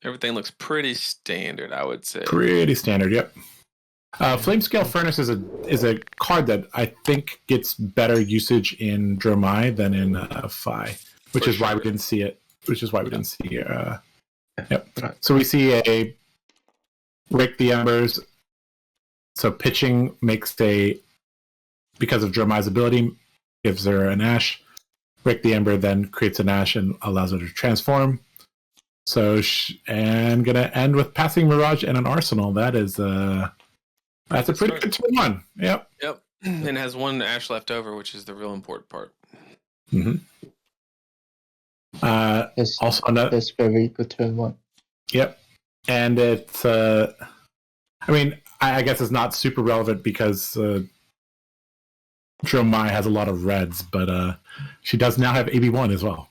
Everything looks pretty standard, I would say. Pretty standard, yep. Flamescale Furnace is a card that I think gets better usage in Dromai than in Phi, which is why we didn't see it. Which is why we didn't see. Yep. So we see a Rake the Embers. So pitching makes because of Dromai's ability, gives her an Ash. Rake the Ember then creates an Ash and allows her to transform. So and gonna end with Passing Mirage and an Arsenal. That's a pretty good turn one. Yep. Yep. And has one Ash left over, which is the real important part. Mm-hmm. That's very good turn one. Yep. And it's I guess it's not super relevant because Dromai has a lot of reds, but she does now have AB1 as well.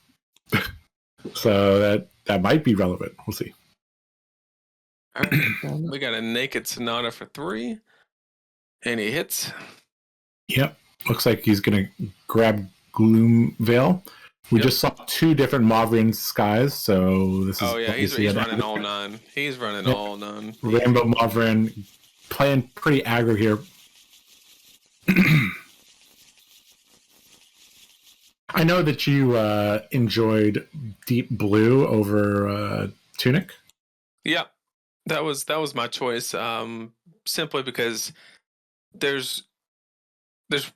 So that might be relevant. We'll see. All right. We got a Naked Sonata for 3. And he hits. Yep. Looks like he's going to grab Gloom Veil. We just saw 2 different Mauvrian skies, so this is... Oh, yeah, he's running all 9. He's running all 9. Rainbow Mauvrian playing pretty aggro here. I know that you enjoyed Deep Blue over Tunic. Yeah, that was my choice. Simply because there's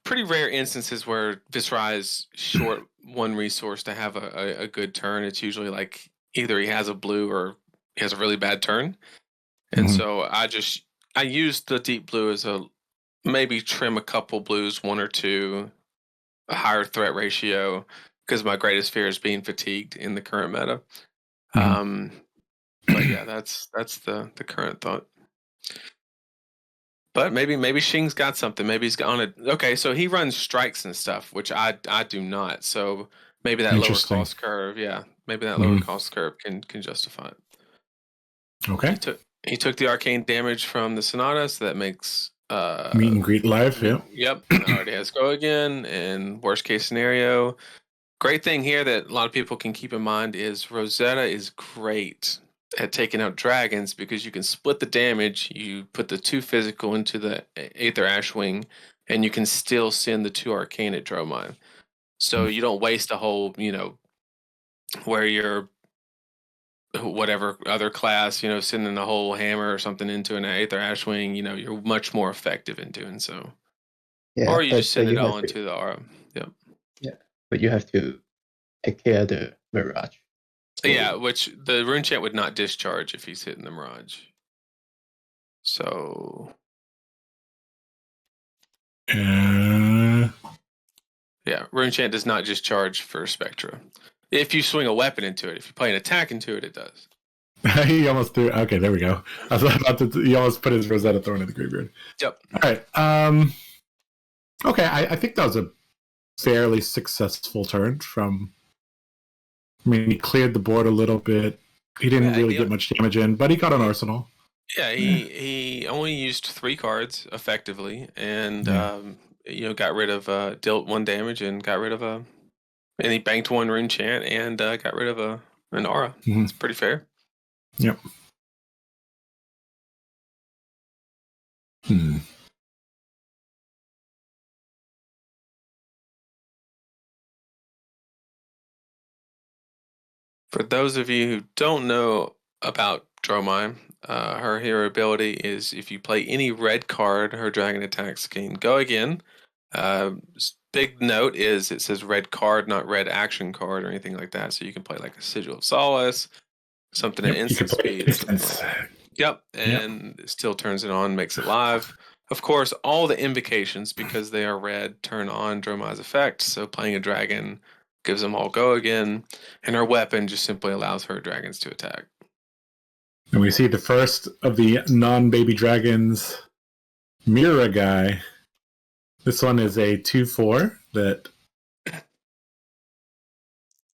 pretty rare instances where Viserai is short 1 resource to have a good turn. It's usually like either he has a blue or he has a really bad turn. And so I used the Deep Blue as a maybe trim a couple blues, 1 or 2, a higher threat ratio, because my greatest fear is being fatigued in the current meta. But yeah, that's the current thought. But maybe Shing's got something. Maybe he's on it. Okay, so he runs strikes and stuff, which I do not. So maybe that lower cost curve, maybe that lower cost curve can justify it. Okay. He took the arcane damage from the Sonata, so that makes meet and greet live. Yeah. Yep. Already has go again. And worst case scenario, great thing here that a lot of people can keep in mind is Rosetta is great at taking out dragons because you can split the damage. You put the 2 physical into the Aether Ashwing, and you can still send the 2 arcane at Dromai. So you don't waste a whole, where you're whatever other class, sending a whole hammer or something into an Aether Ashwing. You're much more effective in doing so. Yeah, or you just send it all into the aura. Yep. Yeah, but you have to take care of the Mirage. Yeah, which the rune chant would not discharge if he's hitting the Mirage. So, yeah, rune chant does not discharge for Spectra. If you swing a weapon into it, if you play an attack into it, it does. He almost threw. Okay, there we go. I was about to. He almost put his Rosetta Thorn in the graveyard. Yep. All right. Okay, I think that was a fairly successful turn from. He cleared the board a little bit. He didn't really get much damage in, but he got an Arsenal. Yeah, he only used 3 cards effectively, and got rid of dealt 1 damage and got rid of and he banked 1 rune chant and got rid of an aura. It's pretty fair. Yep. For those of you who don't know about Dromai, her hero ability is if you play any red card, her dragon attacks can go again. Big note is it says red card, not red action card or anything like that. So you can play like a Sigil of Solace, something at instant speed. Yep, and it still turns it on, makes it live. Of course, all the invocations, because they are red, turn on Dromai's effect. So playing a dragon gives them all go again, and her weapon just simply allows her dragons to attack. And we see the first of the non-baby dragons, Mira guy. This one is a 2/4 that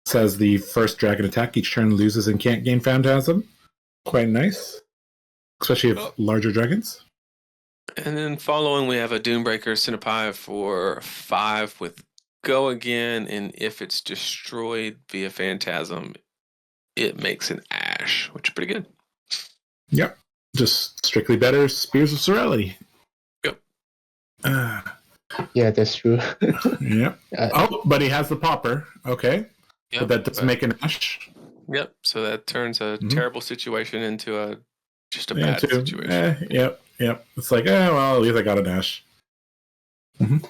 says the first dragon attack each turn loses and can't gain Phantasm. Quite nice, especially if larger dragons. And then following, we have a Doombreaker Cinnapai for 5 with go again, and if it's destroyed via Phantasm, it makes an Ash. Ash, which is pretty good. Yep. Just strictly better Spears of Serenity. Yep. Yeah, that's true. Yep. Oh, but he has the Pauper. Okay. Yep, but that doesn't make an Ash. Yep. So that turns a terrible situation into just a bad situation. Yep. It's like, well, at least I got an Ash. Mm-hmm.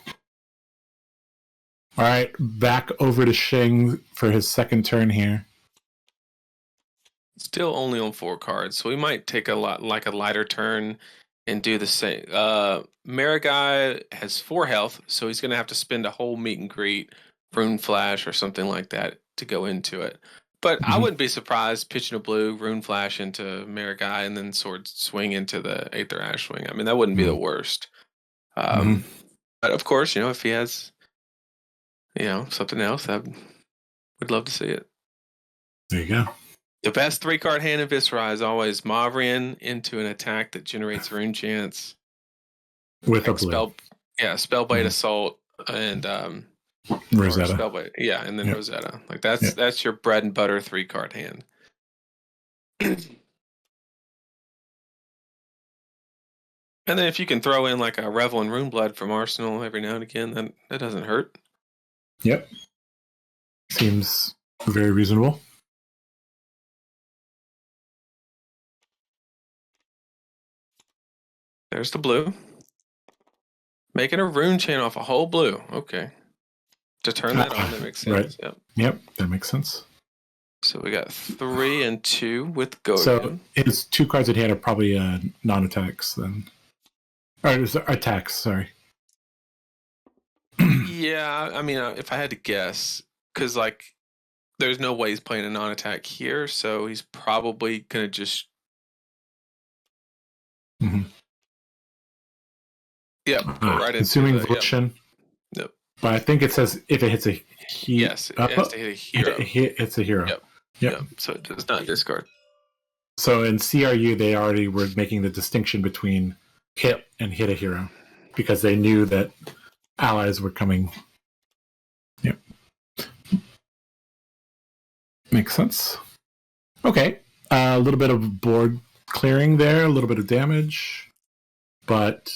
All right, back over to Shing for his second turn here. Still only on 4 cards, so we might take a lighter turn and do the same. Marigai has 4 health, so he's going to have to spend a whole meet and greet, Rune Flash, or something like that to go into it. But I wouldn't be surprised pitching a blue, Rune Flash into Marigai, and then Sword Swing into the Aether Ashwing. I mean, that wouldn't be the worst. But of course, if he has, something else, I would love to see it. There you go. The best 3-card hand in Viserai is always Mavrian into an attack that generates Rune Chance. With a blue. Spellblade Assault and Rosetta. Spellblade. Yeah, and then Rosetta. Like that's your bread and butter 3-card hand. And then if you can throw in like a Revel and Runeblood from Arsenal every now and again, that doesn't hurt. Yep. Seems very reasonable. There's the blue. Making a rune chain off a whole blue. Okay. To turn that on, that makes sense. Right. Yep, that makes sense. So we got 3 and 2 with Go. So his 2 cards at hand are probably non-attacks then. Or attacks, sorry. Yeah, I mean, if I had to guess, because there's no way he's playing a non-attack here, so he's probably gonna just. Yep, right consuming volition. Yep. But I think it says if it hits a hero. Yes, it has to hit a hero. It's a hero. Yep. So it does not discard. So in CRU, they already were making the distinction between hit and hit a hero because they knew that allies were coming. Yep. Makes sense. Okay. A little bit of board clearing there, a little bit of damage. But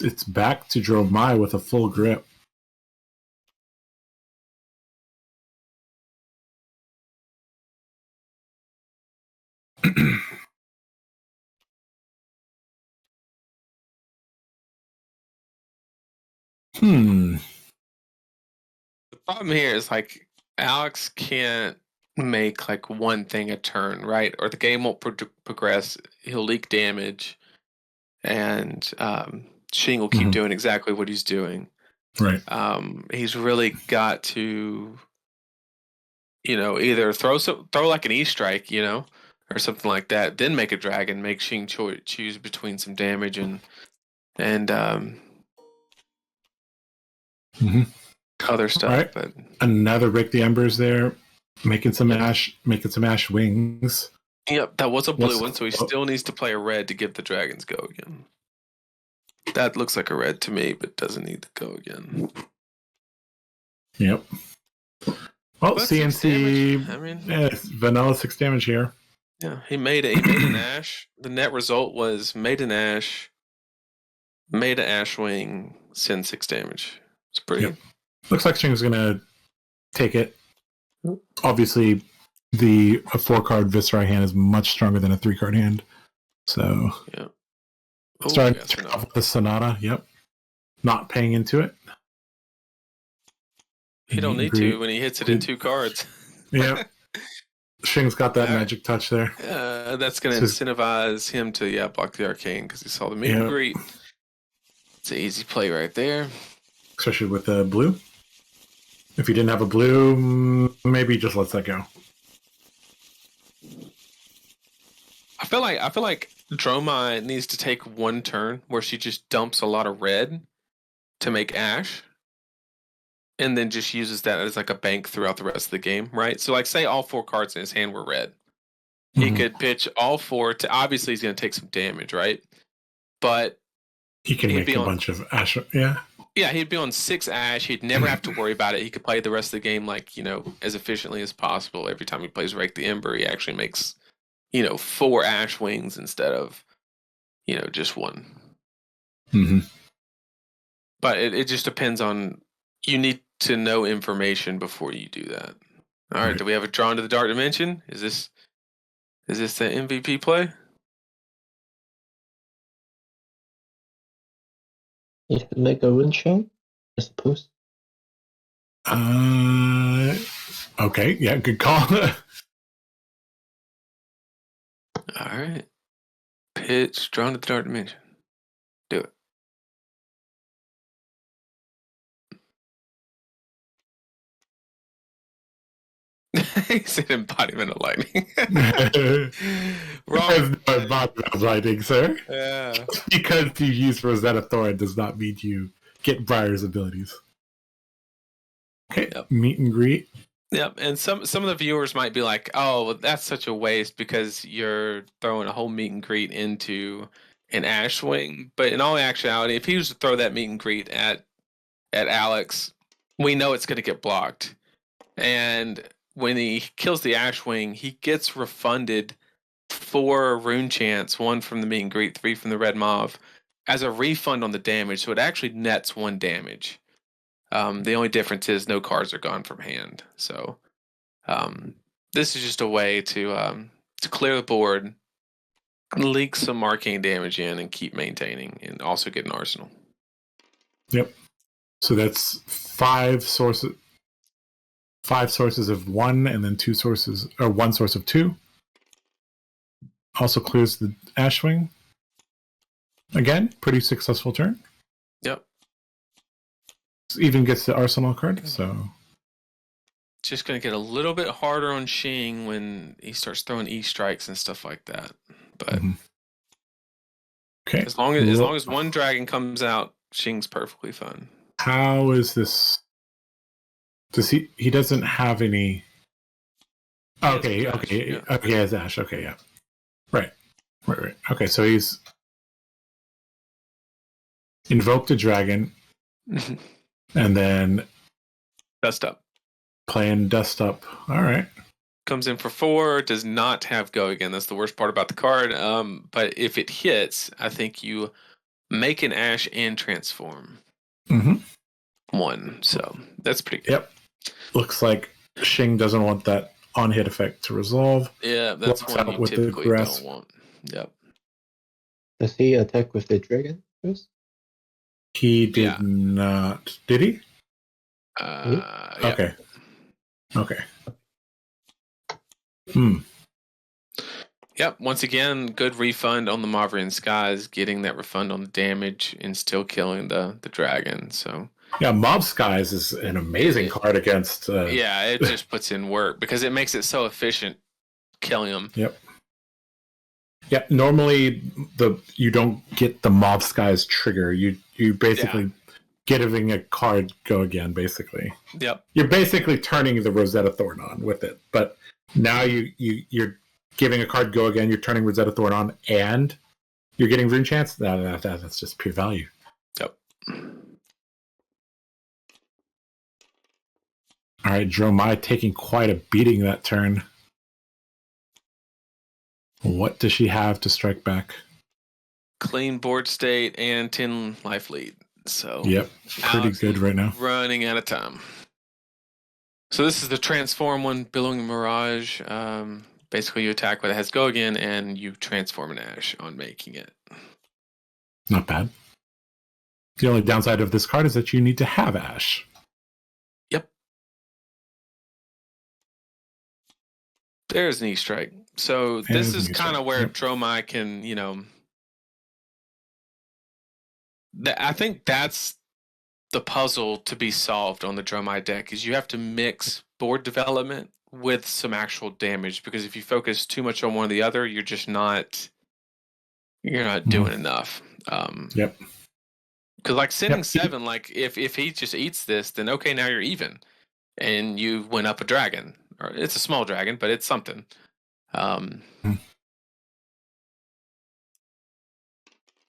it's back to Dromai with a full grip. The problem here is Alex can't make one thing a turn, right? Or the game won't progress. He'll leak damage, and Shing will keep doing exactly what he's doing. Right. He's really got to, either throw like an E-strike, or something like that. Then make a dragon, make Shing choose between some damage and other stuff. Right. But another Break the Embers there, making some ash wings. Yep, that was a blue one, so he still needs to play a red to give the dragons Go again. That looks like a red to me, but doesn't need to Go again. Yep. Well, CNC. I mean, vanilla 6 damage here. Yeah, he made an ash. The net result was made an ash, made an ash wing, send 6 damage. It's pretty good. Looks like Shing's gonna take it. Obviously, a 4-card Viserai hand is much stronger than a 3-card hand. So starting to turn off with the Sonata. Yep. Not paying into it. You don't need to when he hits it in 2 cards. Yeah. Shing's got that magic touch there. That's going to incentivize him to block the arcane because he saw the meet and greet. It's an easy play right there. Especially with the blue. If he didn't have a blue, maybe just lets that go. I feel like Dromai needs to take one turn where she just dumps a lot of red to make ash. And then just uses that as a bank throughout the rest of the game, right? So say all 4 cards in his hand were red. He could pitch all 4 to obviously he's gonna take some damage, right? But he can make a bunch of ash. Yeah. Yeah, he'd be on 6 Ash. He'd never have to worry about it. He could play the rest of the game like, as efficiently as possible. Every time he plays Rake the Ember, he actually makes, 4 Ash Wings instead of, just one. Mm-hmm. But it just depends on, you need to know information before you do that. All right, do we have a Drawn to the Dark Dimension? Is this the MVP play? You can make a rune chain, I suppose. Okay, yeah, good call. All right. Pitch, Drawn to the Dark Dimension. Do it. He said embodiment of lightning. Wrong. There's no embodiment of lightning, sir. Yeah. Just because you use Rosetta Thorn does not mean you get Briar's abilities. Okay, Yep. Meet and greet. Yep, and some of the viewers might be like, "Oh, well, that's such a waste because you're throwing a whole meet and greet into an Ash Wing." But in all actuality, if he was to throw that meet and greet at Alex, we know it's going to get blocked. And when he kills the Ash Wing, he gets refunded 4 rune chants, 1 from the meet and greet, 3 from the red mauve, as a refund on the damage. So it actually nets 1 damage. The only difference is no cards are gone from hand. So this is just a way to clear the board, leak some arcane damage in, and keep maintaining, and also get an arsenal. Yep. So that's 5 sources. 5 sources of 1, and then 2 sources, or 1 source of 2. Also clears the Ashwing. Again, pretty successful turn. Yep. Even gets the Arsenal card, so. Just going to get a little bit harder on Shing when he starts throwing E-strikes and stuff like that. But okay. as long as 1 dragon comes out, Shing's perfectly fine. How is this? Does he doesn't have any. Okay, okay, yeah. Okay, as Ash. Okay, yeah. Right. Okay, so he's invoked a dragon, and then Dust up. Playing Dust Up. All right. Comes in for 4. Does not have Go Again. That's the worst part about the card. But if it hits, I think you make an Ash and transform. 1. So that's pretty good. Yep. Looks like Shing doesn't want that on-hit effect to resolve. Yeah, that's Blocks one out you with the typically grass. don't want. Yep. Does he attack with the dragon first? He did not. Did he? Yeah. Okay. Okay. Yep. Once again, good refund on the Maverian Skies, getting that refund on the damage and still killing the dragon. So yeah, Mob Skies is an amazing card against. Yeah, it just puts in work because it makes it so efficient killing them. Yep. Yeah. Normally, you don't get the Mob Skies trigger. You basically getting a card Go Again. Basically. Yep. You're basically turning the Rosetta Thorn on with it, but now you're giving a card Go Again. You're turning Rosetta Thorn on, and you're getting Rune Chance. That's just pure value. Yep. All right, Dromai taking quite a beating that turn. What does she have to strike back? Clean board state and 10 life lead. So yep, pretty Alex good right now. Running out of time. So this is the transform one, Billowing Mirage. Basically, you attack when it has Go Again, and you transform an Ash on making it. Not bad. The only downside of this card is that you need to have Ash. Yep. There's an E-strike. So this is kind of where Dromai can, I think that's the puzzle to be solved on the Dromai deck, is you have to mix board development with some actual damage, because if you focus too much on one or the other, you're not doing enough. Yep. Because like sending 7, like if he just eats this, then okay, now you're even, and you went up a dragon, or it's a small dragon, but it's something.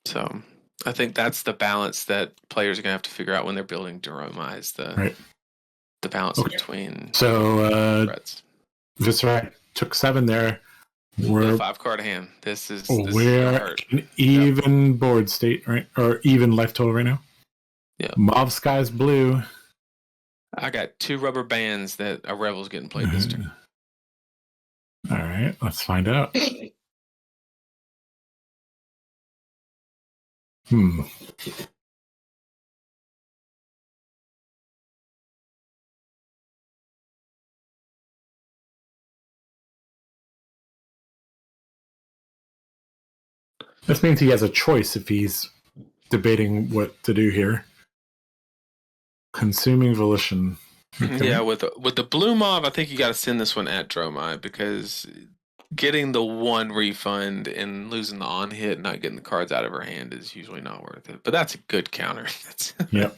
So I think that's the balance that players are going to have to figure out when they're building Dromai, is the balance between threats. Viserai took 7 there. We're 5-card hand. This is we're an even board state, right? Or even life total right now. Yeah. Mauve Sky's blue. I got 2 rubber bands that a Revel's getting played this turn. All right, let's find out. This means he has a choice if he's debating what to do here. Consuming Volition. Okay. Yeah, with the blue mob, I think you got to send this one at Dromai, because getting the 1 refund and losing the on hit, not getting the cards out of her hand, is usually not worth it. But that's a good counter. Yep.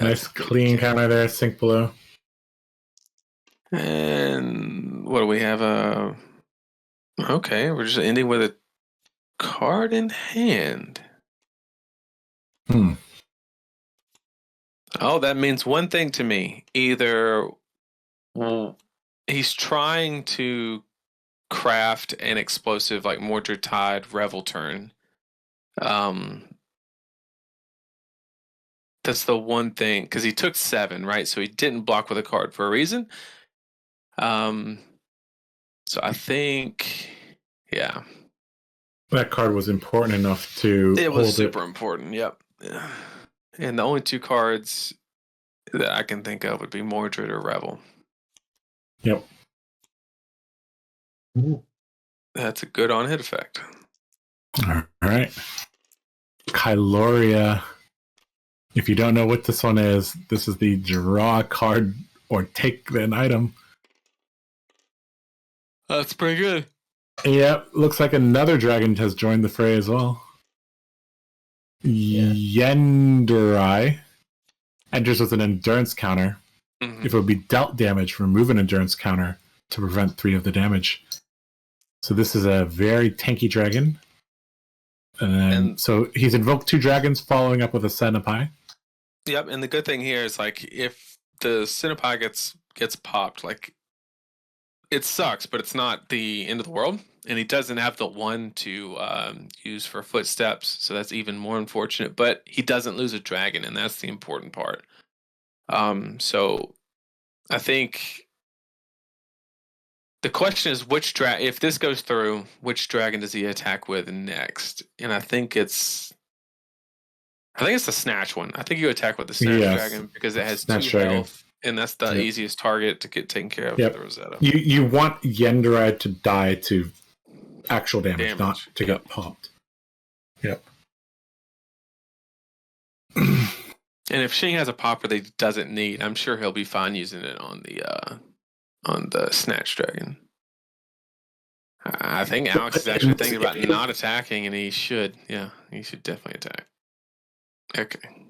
Nice clean counter there, sink below. And what do we have? Okay, we're just ending with a card in hand. Oh, that means one thing to me. Either he's trying to craft an explosive like Mordred Tide Revel turn. That's the one thing, because he took 7, right? So he didn't block with a card for a reason. So I think, yeah, that card was important enough to. It was super important. Yep. And the only 2 cards that I can think of would be Mordred or Revel. Yep. That's a good on hit effect. All right. Kyloria. If you don't know what this one is, this is the draw a card or take an item. That's pretty good. Yep. Looks like another dragon has joined the fray as well. Yenderai enters with an endurance counter. If it would be dealt damage, remove an endurance counter to prevent 3 of the damage. So this is a very tanky dragon. And so he's invoked 2 dragons, following up with a Centipede. Yep, and the good thing here is, like, if the Centipede gets popped, like, it sucks, but it's not the end of the world. And he doesn't have the 1 to use for footsteps, so that's even more unfortunate. But he doesn't lose a dragon, and that's the important part. So I think the question is, if this goes through, which dragon does he attack with next? And I think it's the Snatch one. I think you attack with the Snatch dragon because it has 2 health, and that's the easiest target to get taken care of with the Rosetta. You want Yenderai to die to actual damage. Not to get popped. Yep. And if Shing has a popper that he doesn't need, I'm sure he'll be fine using it on the Snatch dragon. I think Alex is actually thinking about not attacking, and he should. Yeah, he should definitely attack. Okay.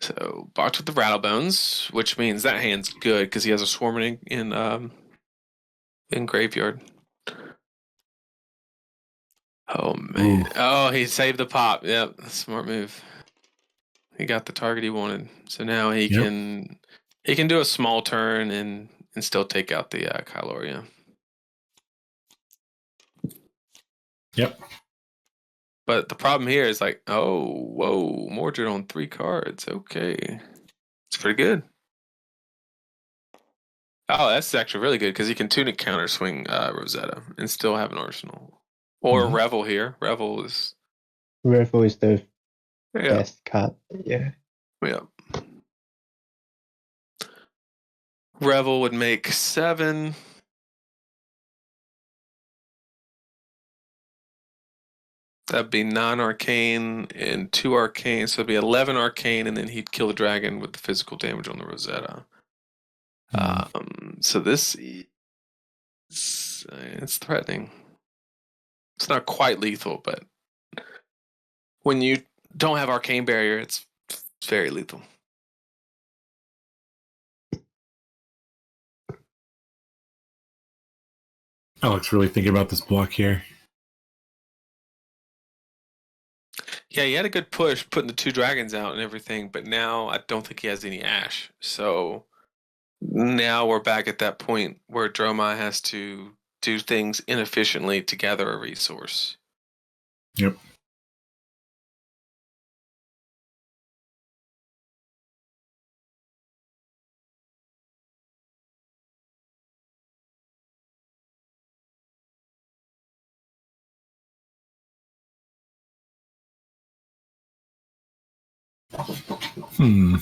So box with the Rattlebones, which means that hand's good because he has a Swarming in graveyard. Oh man! Ooh. Oh, he saved the pop. Yep, smart move. He got the target he wanted, so now he can do a small turn and still take out the Kyloria. Yep. But the problem here is like, oh, whoa, Mordred on 3 cards. Okay, it's pretty good. Oh, that's actually really good because he can tunic counter swing Rosetta and still have an arsenal. Or Revel here. Revel is the best card. Yeah. Yeah. Revel would make 7. That'd be 9 arcane and 2 arcane, so it'd be 11 arcane, and then he'd kill the dragon with the physical damage on the Rosetta. So this is it's threatening. It's not quite lethal, but when you don't have arcane barrier, it's very lethal. Alex really thinking about this block here. Yeah, he had a good push putting the 2 dragons out and everything, but now I don't think he has any ash. So now we're back at that point where Dromai has to do things inefficiently to gather a resource. Yep. Hmm.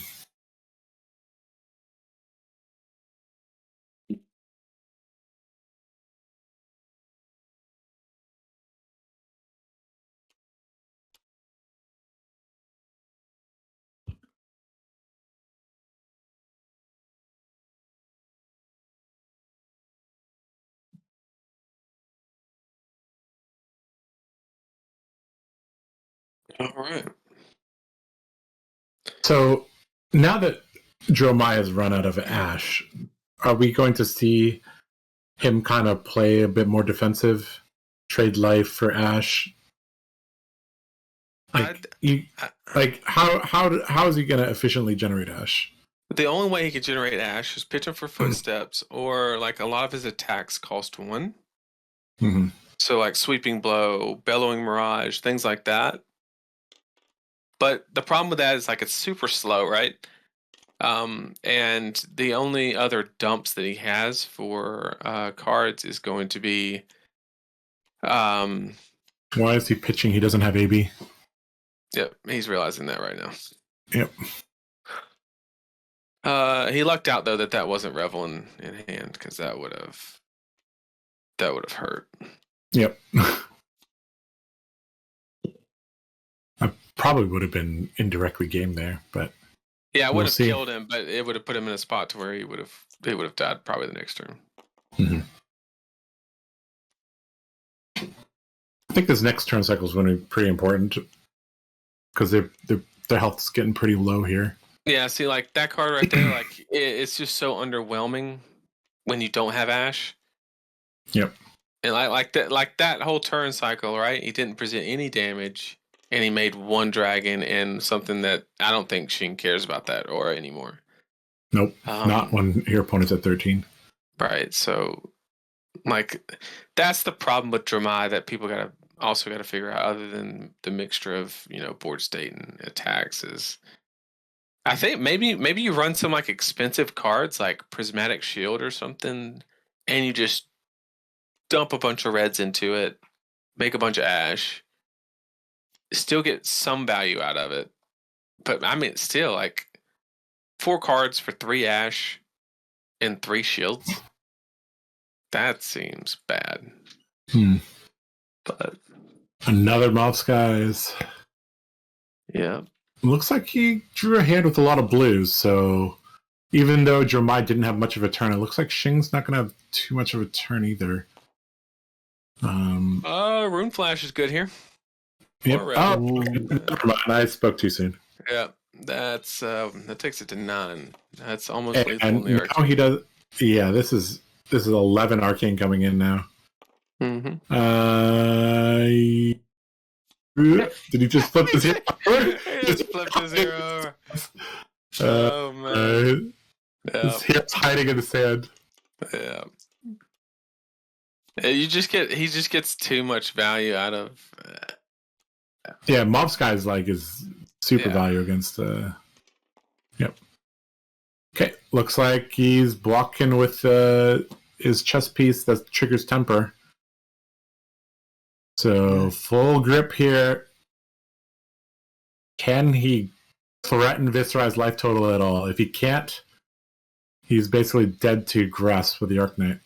All right. So now that Dromai has run out of ash, are we going to see him kind of play a bit more defensive, trade life for ash? How is he going to efficiently generate ash? The only way he could generate ash is pitching for footsteps, or like a lot of his attacks cost 1. Mm-hmm. So like sweeping blow, bellowing mirage, things like that. But the problem with that is like it's super slow, right? And the only other dumps that he has for cards is going to be. Why is he pitching? He doesn't have AB. Yep, he's realizing that right now. Yep. He lucked out though that wasn't Revel in hand, because that would have hurt. Yep. I probably would have been indirectly game there, but yeah, it would have killed him, but it would have put him in a spot to where he would have died probably the next turn. Mm-hmm. I think this next turn cycle is going to be pretty important because their health is getting pretty low here. Yeah, see, like that card right there, like it's just so underwhelming when you don't have Ash. Yep. And like that whole turn cycle, right? He didn't present any damage, and he made 1 dragon and something that I don't think Shing cares about that aura anymore. Nope, not when your opponent's at 13. Right, so like that's the problem with Dromai that people got to figure out, other than the mixture of board state and attacks, is I think maybe you run some like expensive cards like Prismatic Shield or something, and you just dump a bunch of reds into it, make a bunch of ash, still get some value out of it. But I mean, still like 4 cards for 3 ash and 3 shields. That seems bad. But another Mobsguys. Yeah. Looks like he drew a hand with a lot of blues, so even though Dromai didn't have much of a turn, it looks like Shing's not going to have too much of a turn either. Rune Flash is good here. Yep. Oh, never mind. I spoke too soon. Yeah, that's that takes it to 9. That's almost lethal. And now he does. Yeah, this is 11 arcane coming in now. Mm-hmm. Did he just flip the 0? He just flipped the 0 over. Oh man. His hair's hiding in the sand. Yeah. He just gets too much value out of. Yeah, Mobsguys like is super value against. Yep. Okay, looks like he's blocking with his chess piece that triggers temper. So full grip here. Can he threaten Viserai's life total at all? If he can't, he's basically dead to Grasp with the Arknight.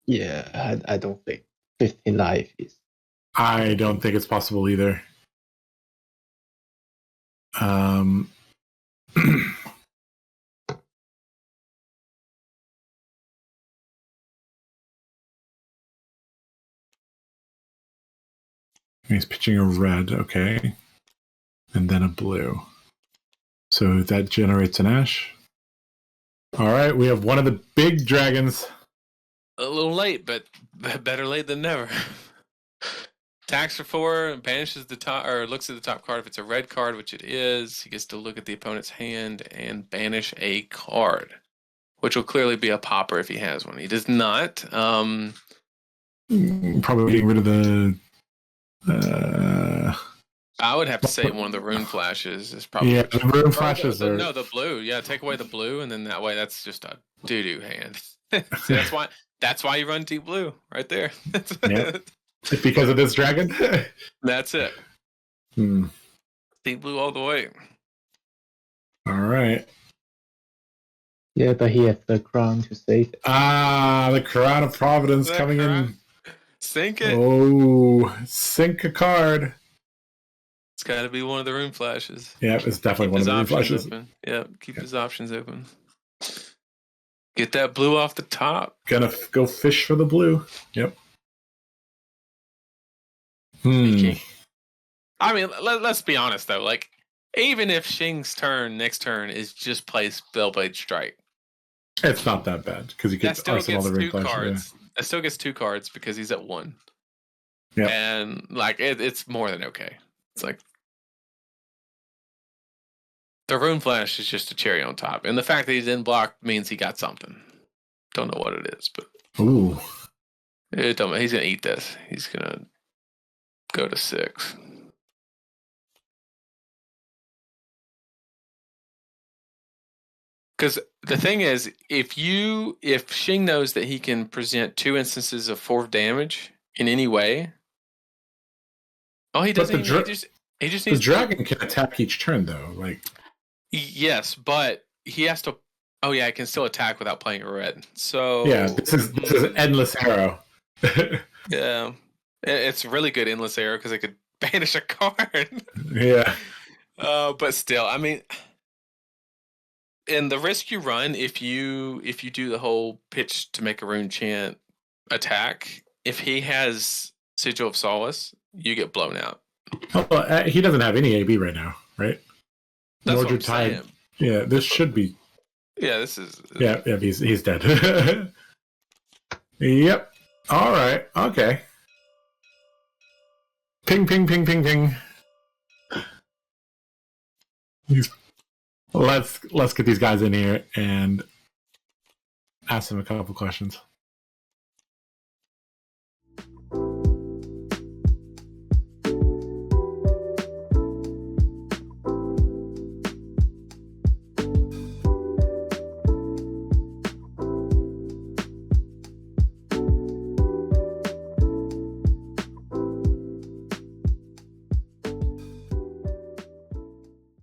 Yeah, I don't think 15 life is. I don't think it's possible either. He's pitching a red, okay. And then a blue. So that generates an ash. All right, we have one of the big dragons. A little late, but better late than never. Attacks for 4, banishes the top, or looks at the top card. If it's a red card, which it is, he gets to look at the opponent's hand and banish a card, which will clearly be a popper if he has one. He does not. Probably getting rid of the. I would have to say one of the rune flashes is probably. Yeah, the rune flashes are. No, the blue. Yeah, take away the blue, and then that way that's just a doo-doo hand. See, that's why you run deep blue right there. Yep. Because of this dragon? That's it. Deep blue all the way. All right. Yeah, but he has the crown to save it. The Crown of Providence coming in. Sink it. Oh, sink a card. It's got to be one of the rune flashes. Yeah, it's definitely one of the rune flashes. Open. Yep, keep his options open. Get that blue off the top. Gonna go fish for the blue. Yep. Sneaky. I mean, let's be honest though. Like, even if Shing's next turn is just play Spellblade Strike, it's not that bad because he gets arsenal the rune flash. Cards. It still gets 2 cards because he's at 1. Yeah, and like it's more than okay. It's like the rune flash is just a cherry on top, and the fact that he's in block means he got something. Don't know what it is, but it don't. He's gonna eat this. He's gonna go to 6. Because the thing is, if Shing knows that he can present 2 instances of 4 damage in any way, he doesn't. He just needs the dragon can attack each turn though. Like yes, but he has to. Oh yeah, I can still attack without playing a red. So yeah, this is an endless arrow. Yeah. It's really good endless arrow because it could banish a card. Yeah. But still, I mean, in the risk you run, if you do the whole pitch to make a rune chant attack, if he has Sigil of Solace, you get blown out. Well, he doesn't have any AB right now, right? That's Mordred what I'm saying. Yeah, this should be. Yeah, this is. Yeah, he's dead. Yep. All right. Okay. Ping, ping, ping, ping, ping. Let's get these guys in here and ask them a couple questions.